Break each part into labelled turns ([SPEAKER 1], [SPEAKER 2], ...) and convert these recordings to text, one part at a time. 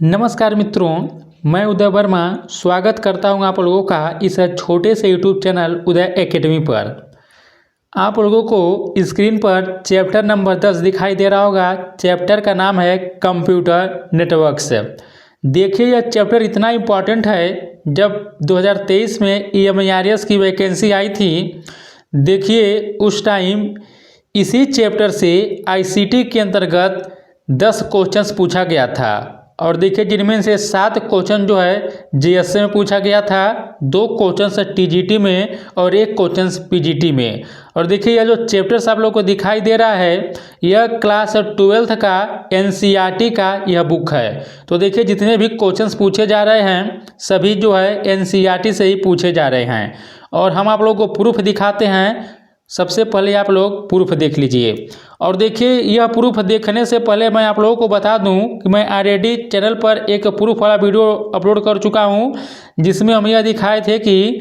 [SPEAKER 1] नमस्कार मित्रों, मैं उदय वर्मा स्वागत करता हूं आप लोगों का इस छोटे से यूट्यूब चैनल उदय एकेडमी पर। आप लोगों को स्क्रीन पर चैप्टर नंबर 10 दिखाई दे रहा होगा। चैप्टर का नाम है कंप्यूटर नेटवर्क्स। देखिए, यह चैप्टर इतना इम्पॉर्टेंट है। जब 2023 में EMIRS की वैकेंसी आई थी, देखिए उस टाइम इसी चैप्टर से ICT के अंतर्गत 10 क्वेश्चंस पूछा गया था। और देखिए, जिनमें से 7 क्वेश्चन जो है GSA में पूछा गया था, 2 क्वेश्चन TGT में और 1 क्वेश्चन PGT में। और देखिए, यह जो चैप्टर्स आप लोग को दिखाई दे रहा है, यह क्लास 12th का NCERT का यह बुक है। तो देखिए, जितने भी क्वेश्चंस पूछे जा रहे हैं सभी जो है NCERT से ही पूछे जा रहे हैं। और हम आप लोगों को प्रूफ दिखाते हैं। सबसे पहले आप लोग प्रूफ देख लीजिए। और देखिए, यह प्रूफ देखने से पहले मैं आप लोगों को बता दूं कि मैं ऑलरेडी चैनल पर एक प्रूफ वाला वीडियो अपलोड कर चुका हूं, जिसमें हम यह दिखाए थे कि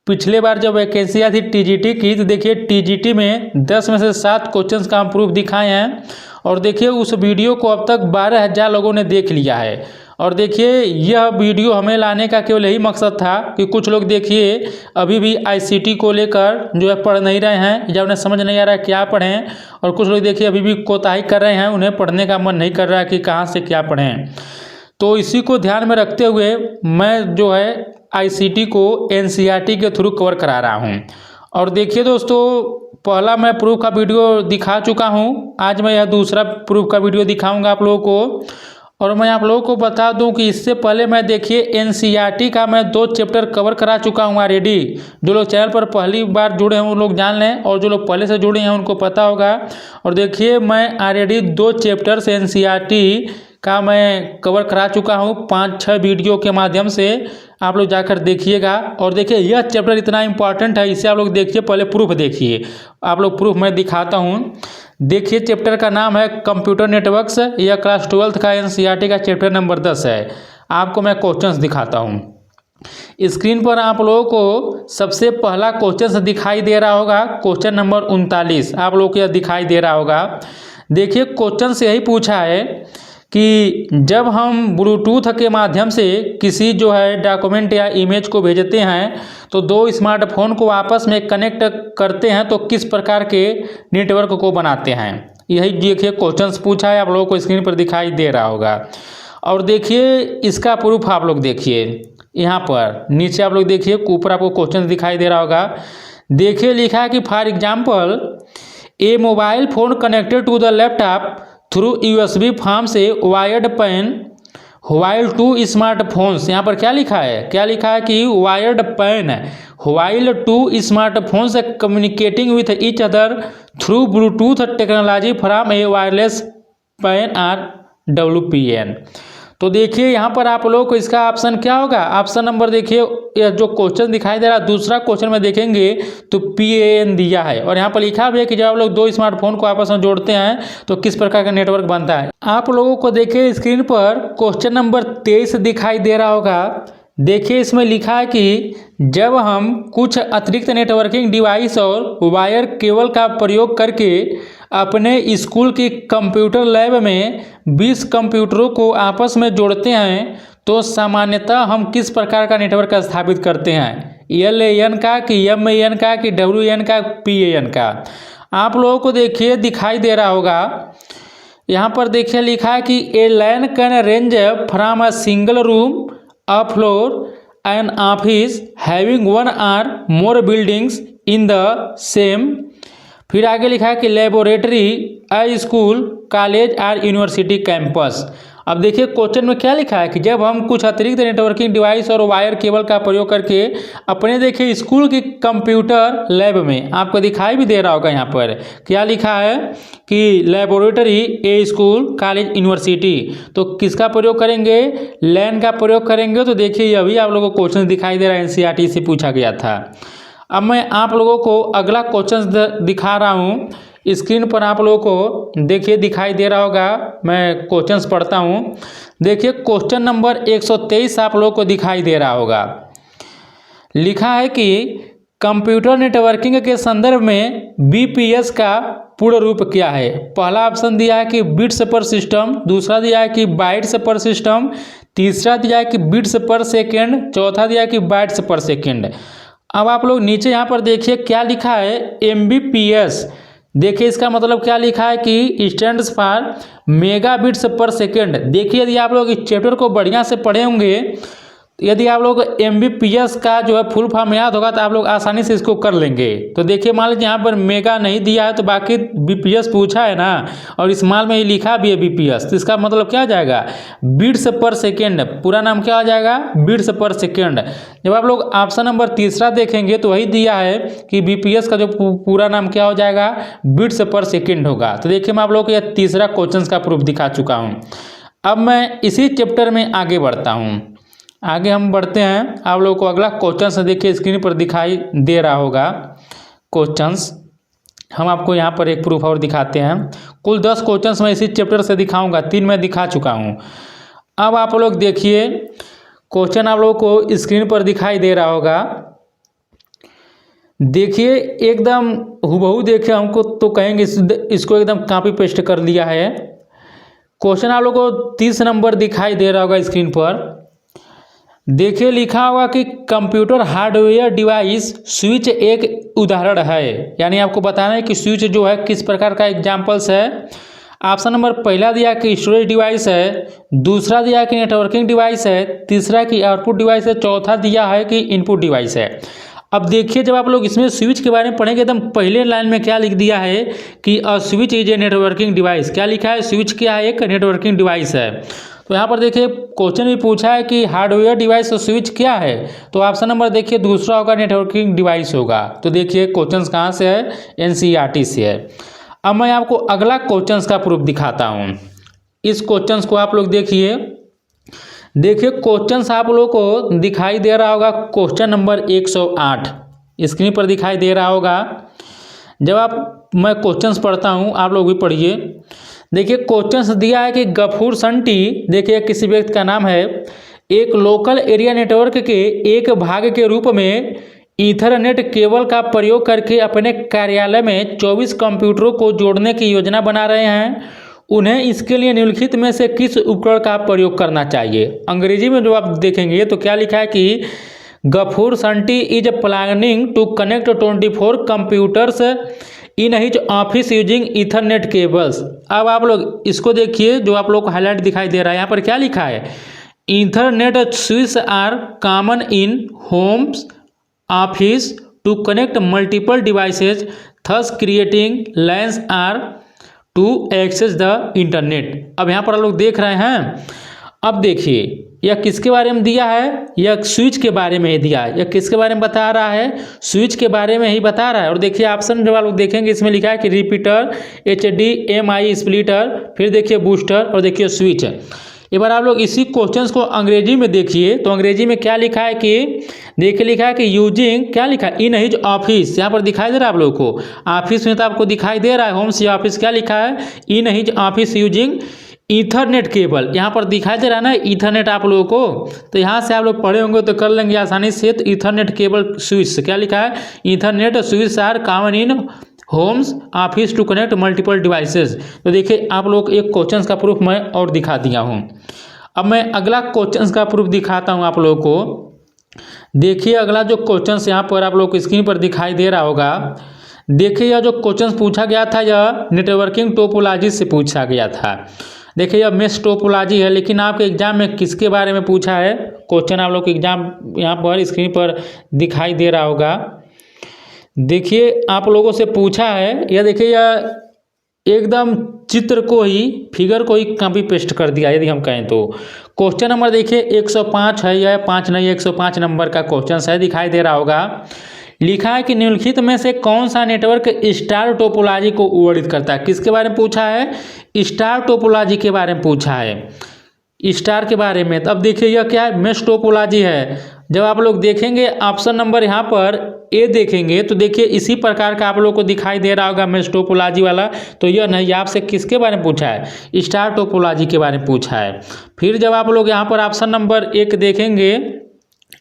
[SPEAKER 1] पिछले बार जब वैकेंसी आई थी TGT की, तो देखिए TGT में 10 में से 7 क्वेश्चंस का हम प्रूफ दिखाए हैं। और देखिए, उस वीडियो को अब तक 12,000 लोगों ने देख लिया है। और देखिए, यह वीडियो हमें लाने का केवल यही मकसद था कि कुछ लोग देखिए अभी भी ICT को लेकर जो है पढ़ नहीं रहे हैं, या उन्हें समझ नहीं आ रहा है क्या पढ़ें। और कुछ लोग देखिए अभी भी कोताही कर रहे हैं, उन्हें पढ़ने का मन नहीं कर रहा है कि कहाँ से क्या पढ़ें। तो इसी को ध्यान में रखते हुए मैं जो है ICT को NCERT के थ्रू कवर करा रहा हूँ। और देखिए दोस्तों, पहला मैं प्रूफ का वीडियो दिखा चुका हूँ। आज मैं यह दूसरा प्रूफ का वीडियो दिखाऊंगा आप लोगों को। और मैं आप लोगों को बता दूं कि इससे पहले मैं देखिए NCERT का मैं 2 चैप्टर कवर करा चुका हूं ऑलरेडी। जो लोग चैनल पर पहली बार जुड़े हैं वो लोग जान लें, और जो लोग पहले से जुड़े हैं उनको पता होगा। और देखिए, मैं ऑलरेडी 2 चैप्टर्स NCERT का मैं कवर करा चुका हूं 5-6 वीडियो के माध्यम से। आप लोग जाकर देखिएगा। और देखिए, यह चैप्टर इतना इंपॉर्टेंट है, इसे आप लोग देखिए। पहले प्रूफ देखिए। आप लोग प्रूफ मैं दिखाता हूँ। देखिए, चैप्टर का नाम है कंप्यूटर नेटवर्क्स। यह क्लास 12th का NCERT का चैप्टर नंबर 10 है। आपको मैं क्वेश्चंस दिखाता हूँ। स्क्रीन पर आप लोगों को सबसे पहला क्वेश्चन दिखाई दे रहा होगा, क्वेश्चन नंबर 39 आप लोगों को यह दिखाई दे रहा होगा। देखिए, क्वेश्चन से यही पूछा है कि जब हम ब्लूटूथ के माध्यम से किसी जो है डॉक्यूमेंट या इमेज को भेजते हैं, तो 2 स्मार्टफोन को आपस में कनेक्ट करते हैं, तो किस प्रकार के नेटवर्क को बनाते हैं। यही देखिए क्वेश्चंस पूछा है, आप लोगों को स्क्रीन पर दिखाई दे रहा होगा। और देखिए, इसका प्रूफ आप लोग देखिए। यहाँ पर नीचे आप लोग देखिए, ऊपर आपको क्वेश्चन दिखाई दे रहा होगा। देखिए, लिखा है कि for example a mobile phone connected to the laptop through USB form से वायर्ड पेन व्हाइल 2 स्मार्टफोन्स। यहाँ पर क्या लिखा है, कि wired PAN while 2 smartphones communicating with each other through bluetooth technology from a wireless PAN or WPN। तो देखिए, यहाँ पर आप लोगों को इसका ऑप्शन क्या होगा। ऑप्शन नंबर देखिए, यह जो क्वेश्चन दिखाई दे रहा है, दूसरा क्वेश्चन में देखेंगे तो PAN दिया है। और यहाँ पर लिखा भी है कि जब आप लोग 2 स्मार्टफोन को आपस में जोड़ते हैं तो किस प्रकार का नेटवर्क बनता है। आप लोगों को देखिए स्क्रीन पर क्वेश्चन नंबर 23 दिखाई दे रहा होगा। देखिए, इसमें लिखा है कि जब हम कुछ अतिरिक्त नेटवर्किंग डिवाइस और वायर केबल का प्रयोग करके अपने स्कूल की कंप्यूटर लैब में 20 कंप्यूटरों को आपस में जोड़ते हैं, तो सामान्यतः हम किस प्रकार का नेटवर्क स्थापित करते हैं। LAN का, कि MAN का, कि WAN का, PAN का। आप लोगों को देखिए दिखाई दे रहा होगा। यहाँ पर देखिए लिखा है कि ए LAN can range from a single room a floor an office having 1 or more buildings in the same। फिर आगे लिखा है कि लेबोरेटरी a स्कूल कॉलेज और यूनिवर्सिटी कैंपस। अब देखिए, क्वेश्चन में क्या लिखा है कि जब हम कुछ अतिरिक्त नेटवर्किंग डिवाइस और वायर केबल का प्रयोग करके अपने देखिए स्कूल की कंप्यूटर लैब में, आपको दिखाई भी दे रहा होगा यहाँ पर क्या लिखा है कि लेबोरेटरी ए स्कूल कॉलेज यूनिवर्सिटी। तो किसका प्रयोग करेंगे, LAN का प्रयोग करेंगे। तो देखिए, यह भी आप लोगों को क्वेश्चन दिखाई दे रहा है, NCERT से पूछा गया था। अब मैं आप लोगों को अगला क्वेश्चन दिखा रहा हूँ। स्क्रीन पर आप लोगों को देखिए दिखाई दे रहा होगा। मैं क्वेश्चंस पढ़ता हूँ। देखिए, क्वेश्चन नंबर 123 आप लोगों को दिखाई दे रहा होगा। लिखा है कि कंप्यूटर नेटवर्किंग के संदर्भ में बीपीएस का पूर्ण रूप क्या है? पहला ऑप्शन दिया है कि बिट्स पर सिस्टम, दूसरा दिया है कि बाइट्स पर सिस्टम, तीसरा दिया है कि बिट्स पर सेकेंड, चौथा दिया है कि बाइट्स पर सेकेंड। अब आप लोग नीचे यहाँ पर देखिए क्या लिखा है, एमबीपीएस। देखिए इसका मतलब क्या लिखा है कि स्टैंड्स फॉर मेगा बिट्स पर सेकेंड। देखिए यदि आप लोग इस चैप्टर को बढ़िया से पढ़े होंगे, यदि आप लोग एमबीपीएस का जो है फुल फॉर्म याद होगा तो आप लोग आसानी से इसको कर लेंगे। तो देखिए मान लीजिए यहाँ पर मेगा नहीं दिया है तो बाकी बीपीएस पूछा है ना, और इस माल में ही लिखा भी है बीपीएस, तो इसका मतलब क्या हो जाएगा, बिट्स पर सेकेंड। पूरा नाम क्या हो जाएगा, बिट्स पर सेकेंड। जब आप लोग ऑप्शन नंबर तीसरा देखेंगे तो वही दिया है कि बीपीएस का जो पूरा नाम क्या हो जाएगा, बिट्स पर सेकेंड होगा। तो देखिए मैं आप लोग को यह तीसरा क्वेश्चन का प्रूफ दिखा चुका हूँ। अब मैं इसी चैप्टर में आगे बढ़ता हूँ। आगे हम बढ़ते हैं, आप लोगों को अगला क्वेश्चन देखिए स्क्रीन पर दिखाई दे रहा होगा। क्वेश्चंस हम आपको यहाँ पर एक प्रूफ और दिखाते हैं। कुल 10 क्वेश्चंस मैं इसी चैप्टर से दिखाऊंगा, 3 मैं दिखा चुका हूँ। अब आप लोग देखिए क्वेश्चन आप लोगों को स्क्रीन पर दिखाई दे रहा होगा। देखिए एकदम हूबहू देखिए, हमको तो कहेंगे इसको एकदम कॉपी पेस्ट कर लिया है। क्वेश्चन आप लोगों को 30 नंबर दिखाई दे रहा होगा स्क्रीन पर। देखिए लिखा होगा कि कंप्यूटर हार्डवेयर डिवाइस स्विच एक उदाहरण है, यानी आपको बताना है कि स्विच जो है किस प्रकार का एग्जाम्पल्स है। ऑप्शन नंबर पहला दिया कि स्टोरेज डिवाइस है, दूसरा दिया कि नेटवर्किंग डिवाइस है, तीसरा कि आउटपुट डिवाइस है, चौथा दिया है कि इनपुट डिवाइस है। अब देखिए जब आप लोग इसमें स्विच के बारे में पढ़ेंगे एकदम पहले लाइन में क्या लिख दिया है कि a switch is a networking device. क्या लिखा है, स्विच क्या है, एक नेटवर्किंग डिवाइस है। तो यहाँ पर देखिए क्वेश्चन भी पूछा है कि हार्डवेयर डिवाइस और स्विच क्या है, तो ऑप्शन नंबर देखिए दूसरा होगा, नेटवर्किंग डिवाइस होगा। तो देखिए क्वेश्चन कहाँ से है, एनसीईआरटी से है। अब मैं आपको अगला क्वेश्चन का प्रूफ दिखाता हूँ। इस क्वेश्चन को आप लोग देखिए क्वेश्चन आप लोगों को दिखाई दे रहा होगा, क्वेश्चन नंबर 108 स्क्रीन पर दिखाई दे रहा होगा। जब मैं क्वेश्चन पढ़ता हूँ आप लोग भी पढ़िए। देखिए क्वेश्चन दिया है कि गफूर संटी, देखिए किसी व्यक्ति का नाम है, एक लोकल एरिया नेटवर्क के एक भाग के रूप में ईथरनेट केबल का प्रयोग करके अपने कार्यालय में 24 कंप्यूटरों को जोड़ने की योजना बना रहे हैं। उन्हें इसके लिए निम्नलिखित में से किस उपकरण का प्रयोग करना चाहिए। अंग्रेजी में जो आप देखेंगे तो क्या लिखा है कि गफूर संटी is planning to connect 24 computers in his office using Ethernet cables. अब आप लोग इसको देखिए, जो आप लोग को हाईलाइट दिखाई दे रहा है यहाँ पर क्या लिखा है, ethernet switch are common in homes office to connect multiple devices thus creating LANs or to access the internet. अब यहाँ पर आप लोग देख रहे हैं। अब देखिए यह किसके बारे में दिया है, यह स्विच के बारे में ही दिया है। यह किसके बारे में बता रहा है, स्विच के बारे में ही बता रहा है। और देखिए ऑप्शन जो आप लोग देखेंगे इसमें लिखा है कि रिपीटर, HDMI स्प्लिटर, फिर देखिए बूस्टर और देखिए स्विच। एक बार आप लोग इसी क्वेश्चंस को अंग्रेजी में देखिए तो अंग्रेजी में क्या लिखा है कि देखिए लिखा है कि यूजिंग, क्या लिखा है, इन हिज ऑफिस। यहाँ पर दिखाई दे रहा है आप लोगों को, ऑफिस में तो आपको दिखाई दे रहा है, होम्स या ऑफिस, क्या लिखा है, इन his office using Ethernet cable. यहाँ पर दिखाई दे रहा है ना ईथरनेट आप लोगों को, तो यहाँ से आप लोग पढ़े होंगे तो कर लेंगे आसानी से। तो ईथरनेट केबल स्विच, क्या लिखा है, ethernet switch are common in homes office to connect multiple devices. तो देखिए आप लोग एक क्वेश्चन का प्रूफ मैं और दिखा दिया हूँ। अब मैं अगला क्वेश्चन का प्रूफ दिखाता हूँ आप लोगों को। देखिए अगला जो क्वेश्चन यहाँ पर आप लोग को स्क्रीन पर दिखाई दे रहा होगा। देखिए यह जो क्वेश्चन पूछा गया था यह नेटवर्किंग टोपोलॉजी से पूछा गया था। देखिए यह मेश टोपोलॉजी है, लेकिन आपके एग्जाम में किसके बारे में पूछा है, क्वेश्चन आप लोग को एग्जाम यहाँ पर स्क्रीन पर दिखाई दे रहा होगा। देखिए आप लोगों से पूछा है, यह देखिए यह एकदम चित्र को ही, फिगर को ही कॉपी पेस्ट कर दिया यदि हम कहें तो। क्वेश्चन नंबर देखिए 105 है, यह 5 नहीं 105 नंबर का क्वेश्चन है, दिखाई दे रहा होगा। लिखा है कि निम्नलिखित में से कौन सा नेटवर्क स्टार टोपोलॉजी को वर्णित करता है। किसके बारे में पूछा है, स्टार टोपोलॉजी के बारे में पूछा है, स्टार के बारे में। अब देखिए यह क्या है, मेश टोपोलॉजी है। जब आप लोग देखेंगे ऑप्शन नंबर यहाँ पर ए देखेंगे तो देखिए इसी प्रकार का आप लोग को दिखाई दे रहा होगा मेश टोपोलॉजी वाला। तो यह नहीं, आपसे किसके बारे में पूछा है, स्टार टोपोलॉजी के बारे में पूछा है। फिर जब आप लोग यहाँ पर ऑप्शन नंबर 1 देखेंगे,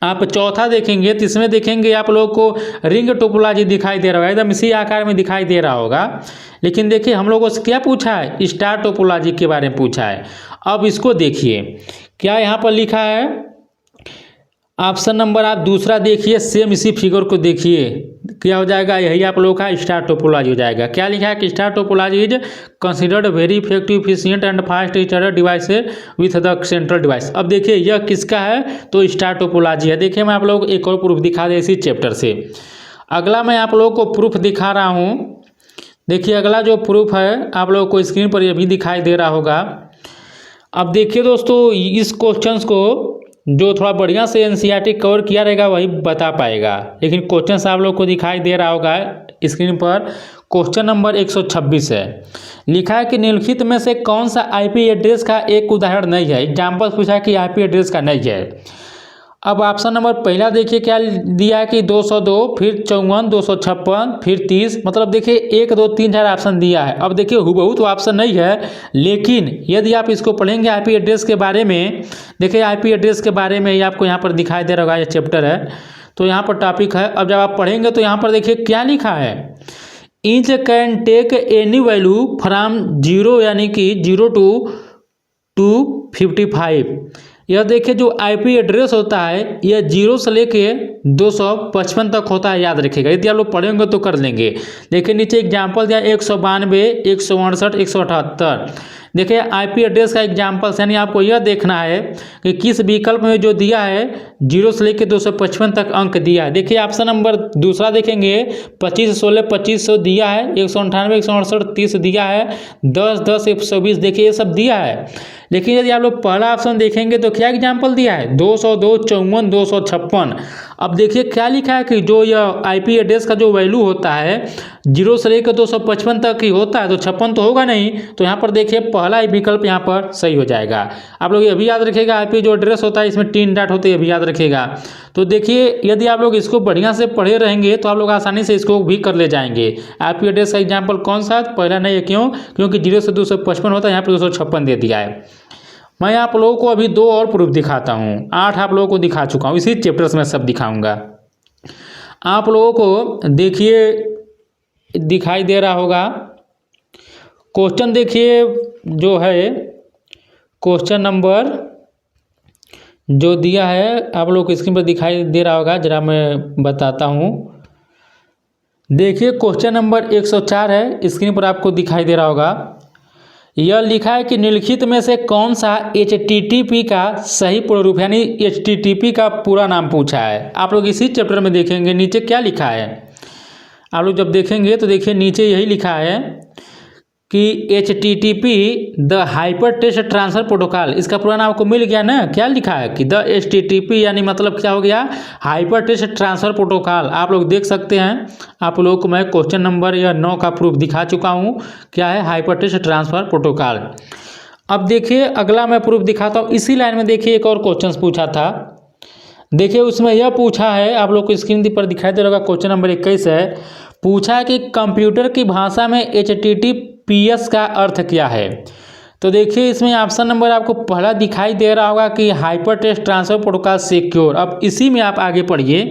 [SPEAKER 1] आप चौथा देखेंगे तो इसमें देखेंगे आप लोग को रिंग टोपोलॉजी दिखाई दे रहा होगा, एकदम इसी आकार में दिखाई दे रहा होगा। लेकिन देखिए हम लोगों से क्या पूछा है, स्टार टोपोलॉजी के बारे में पूछा है। अब इसको देखिए क्या यहाँ पर लिखा है, ऑप्शन नंबर आप दूसरा देखिए, सेम इसी फिगर को देखिए क्या हो जाएगा, यही आप लोगों का स्टार टोपोलॉजी हो जाएगा। क्या लिखा है कि star topology is considered very effective, efficient and fast starter device with the central device. अब देखिए यह किसका है, तो स्टार टोपोलॉजी है। देखिए मैं आप लोगों को एक और प्रूफ दिखा दे इसी चैप्टर से। अगला मैं आप लोगों को प्रूफ दिखा रहा हूँ। देखिए अगला जो प्रूफ है आप लोगों को स्क्रीन पर यह भी दिखाई दे रहा होगा। अब देखिए दोस्तों इस क्वेश्चंस को जो थोड़ा बढ़िया से एनसीईआरटी कवर किया रहेगा वही बता पाएगा, लेकिन क्वेश्चन आप लोग को दिखाई दे रहा होगा स्क्रीन पर। क्वेश्चन नंबर 126 है, लिखा है कि निम्नलिखित में से कौन सा आईपी एड्रेस का एक उदाहरण नहीं है। एग्जाम्पल पूछा है कि आईपी एड्रेस का नहीं है। अब ऑप्शन नंबर पहला देखिए क्या दिया है कि 202, फिर 54, 256, फिर 30, मतलब देखिए 1 2 3 4 ऑप्शन दिया है। अब देखिए हुबहू तो ऑप्शन नहीं है, लेकिन यदि आप इसको पढ़ेंगे आईपी एड्रेस के बारे में, देखिए आईपी एड्रेस के बारे में ही आपको यहाँ पर दिखाई दे रहा होगा, ये चैप्टर है तो यहाँ पर टॉपिक है। अब जब आप पढ़ेंगे तो यहाँ पर देखिए क्या लिखा है, each can take any value from 0 यानी कि 0 to 55। यह देखिए जो आईपी एड्रेस होता है यह 0 से लेके 255 तक होता है, याद रखिएगा। यदि आप लोग पढ़ेंगे तो कर लेंगे। देखिए नीचे एग्जाम्पल दिया 192, 168, 178। देखिए आईपी एड्रेस का एग्जाम्पल्स, यानी आपको यह देखना है कि किस विकल्प में जो दिया है 0 से लेकर 255 तक अंक दिया है। देखिए ऑप्शन नंबर दूसरा देखेंगे 25 16 2500 दिया है, 198 168 30 दिया है, 10 10 120 देखिए ये सब दिया है। लेकिन यदि आप लोग पहला ऑप्शन देखेंगे तो क्या एग्जाम्पल दिया है 202, 54, 256। अब देखिए क्या लिखा है कि जो यह आईपी एड्रेस का जो वैल्यू होता है 0 से लेकर 255 तक ही होता है, तो 56 तो होगा नहीं। तो यहाँ पर देखिए पहला ही विकल्प यहाँ पर सही हो जाएगा। आप लोग ये भी याद रखिएगा आईपी जो एड्रेस होता है इसमें 3 डॉट होते हैं, ये भी याद रखिएगा। तो देखिए यदि आप लोग इसको बढ़िया से पढ़े रहेंगे तो आप लोग आसानी से इसको भी कर ले जाएंगे। आईपी एड्रेस का एग्जाम्पल कौन सा पहला नहीं है, क्यों, क्योंकि 0 से 255 होता है, यहाँ पर 256 दे दिया है। मैं आप लोगों को अभी 2 और प्रूफ दिखाता हूँ, 8 आप लोगों को दिखा चुका हूँ, इसी चैप्टर से मैं सब दिखाऊंगा। आप लोगों को देखिए दिखाई दे रहा होगा क्वेश्चन, देखिए जो है क्वेश्चन नंबर जो दिया है आप लोग को स्क्रीन पर दिखाई दे रहा होगा, जरा मैं बताता हूँ। देखिए क्वेश्चन नंबर 104 है, स्क्रीन पर आपको दिखाई दे रहा होगा। यह लिखा है कि निम्नलिखित में से कौन सा HTTP का सही पूर्ण रूप, यानी HTTP का पूरा नाम पूछा है। आप लोग इसी चैप्टर में देखेंगे नीचे क्या लिखा है। आप लोग जब देखेंगे तो देखिए नीचे यही लिखा है कि HTTP the hyper text transfer protocol, इसका पूरा नाम आपको मिल गया ना। क्या लिखा है कि द HTTP यानी मतलब क्या हो गया, हाइपर टेक्स्ट ट्रांसफर प्रोटोकॉल। आप लोग देख सकते हैं, आप लोगों को मैं क्वेश्चन नंबर 9 का प्रूफ दिखा चुका हूँ, क्या है हाइपर टेक्स्ट ट्रांसफर प्रोटोकॉल। अब देखिए अगला मैं प्रूफ दिखाता हूँ, इसी लाइन में देखिए एक और क्वेश्चन पूछा था। देखिए उसमें यह पूछा है, आप लोग को स्क्रीन पर दिखाई दे रहा होगा, क्वेश्चन नंबर 21 है। पूछा है कि कंप्यूटर की भाषा में HTTPS का अर्थ क्या है। तो देखिए इसमें ऑप्शन नंबर आपको पहला दिखाई दे रहा होगा कि hyper text transfer protocol secure. अब इसी में आप आगे पढ़िए,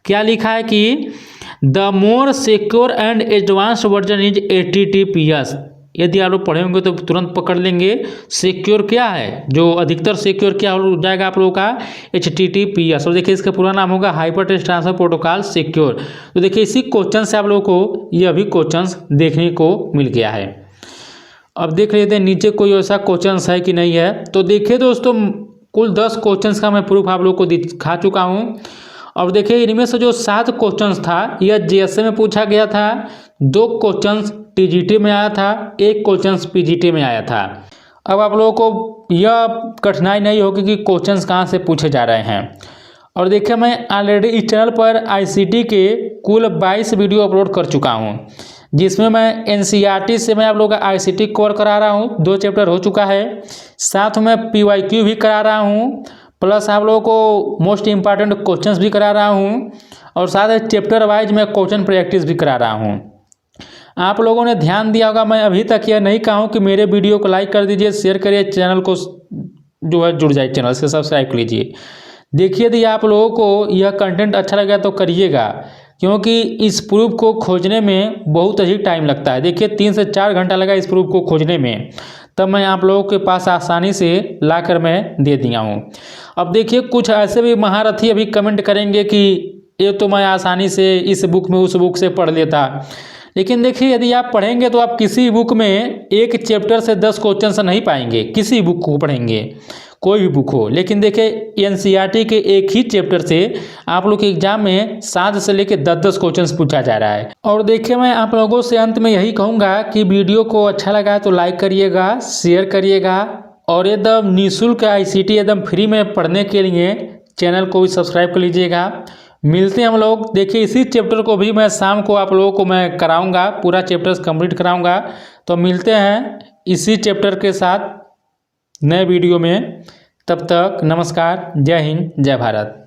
[SPEAKER 1] क्या लिखा है कि the more secure and advanced version is HTTPS। यदि आप लोग पढ़े होंगे तो तुरंत पकड़ लेंगे सिक्योर क्या है, जो अधिकतर सिक्योर क्या हो जाएगा आप लोगों का HTTPS। और देखिए इसका पूरा नाम होगा hyper text transfer protocol secure. तो देखिए इसी क्वेश्चन से आप लोगों को यह भी क्वेश्चन देखने को मिल गया है। अब देख लेते हैं नीचे कोई ऐसा क्वेश्चन है कि नहीं है। तो देखिए दोस्तों कुल 10 क्वेश्चन का मैं प्रूफ आप लोग को दिखा चुका हूँ। और देखिए इनमें से जो 7 क्वेश्चन था यह JSA में पूछा गया था, 2 क्वेश्चन TGT में आया था, 1 क्वेश्चन PGT में आया था। अब आप लोगों को यह कठिनाई नहीं होगी कि क्वेश्चंस कहाँ से पूछे जा रहे हैं। और देखिए मैं ऑलरेडी इस चैनल पर ICT के कुल 22 वीडियो अपलोड कर चुका हूँ, जिसमें मैं NCERT से मैं आप लोगों का ICT कवर करा रहा हूँ, 2 चैप्टर हो चुका है, साथ में PYQ भी करा रहा हूँ, प्लस आप लोगों को मोस्ट इम्पॉर्टेंट क्वेश्चंस भी करा रहा हूँ, और साथ ही चैप्टर वाइज मैं क्वेश्चन प्रैक्टिस भी करा रहा हूँ। आप लोगों ने ध्यान दिया होगा, मैं अभी तक यह नहीं कहा हूँ कि मेरे वीडियो को लाइक कर दीजिए, शेयर करिए, चैनल को जो है जुड़ जाए, चैनल से सब्सक्राइब कर लीजिए। देखिए, यदि आप लोगों को यह कंटेंट अच्छा लगा तो करिएगा, क्योंकि इस प्रूफ को खोजने में बहुत ही टाइम लगता है। देखिए 3 से 4 घंटा लगा इस प्रूफ को खोजने में, तब मैं आप लोगों के पास आसानी से लाकर मैं दे दिया हूँ। अब देखिए कुछ ऐसे भी महारथी अभी कमेंट करेंगे कि ये तो मैं आसानी से इस बुक में उस बुक से पढ़ लेता, लेकिन देखिए यदि आप पढ़ेंगे तो आप किसी बुक में एक चैप्टर से 10 क्वेश्चन नहीं पाएंगे। किसी बुक को पढ़ेंगे, कोई भी बुक हो, लेकिन देखिए एनसीईआरटी के एक ही चैप्टर से आप लोग के एग्जाम में 7 से लेकर 10-10 क्वेश्चन पूछा जा रहा है। और देखिए मैं आप लोगों से अंत में यही कहूँगा कि वीडियो को अच्छा लगा तो लाइक करिएगा, शेयर करिएगा, और एकदम निःशुल्क आईसीटी एकदम फ्री में पढ़ने के लिए चैनल को भी सब्सक्राइब कर लीजिएगा। मिलते हैं हम लोग। देखिए इसी चैप्टर को भी मैं शाम को आप लोगों को मैं कराऊंगा, पूरा चैप्टर्स कंप्लीट कराऊंगा। तो मिलते हैं इसी चैप्टर के साथ नए वीडियो में। तब तक नमस्कार, जय हिंद, जय भारत।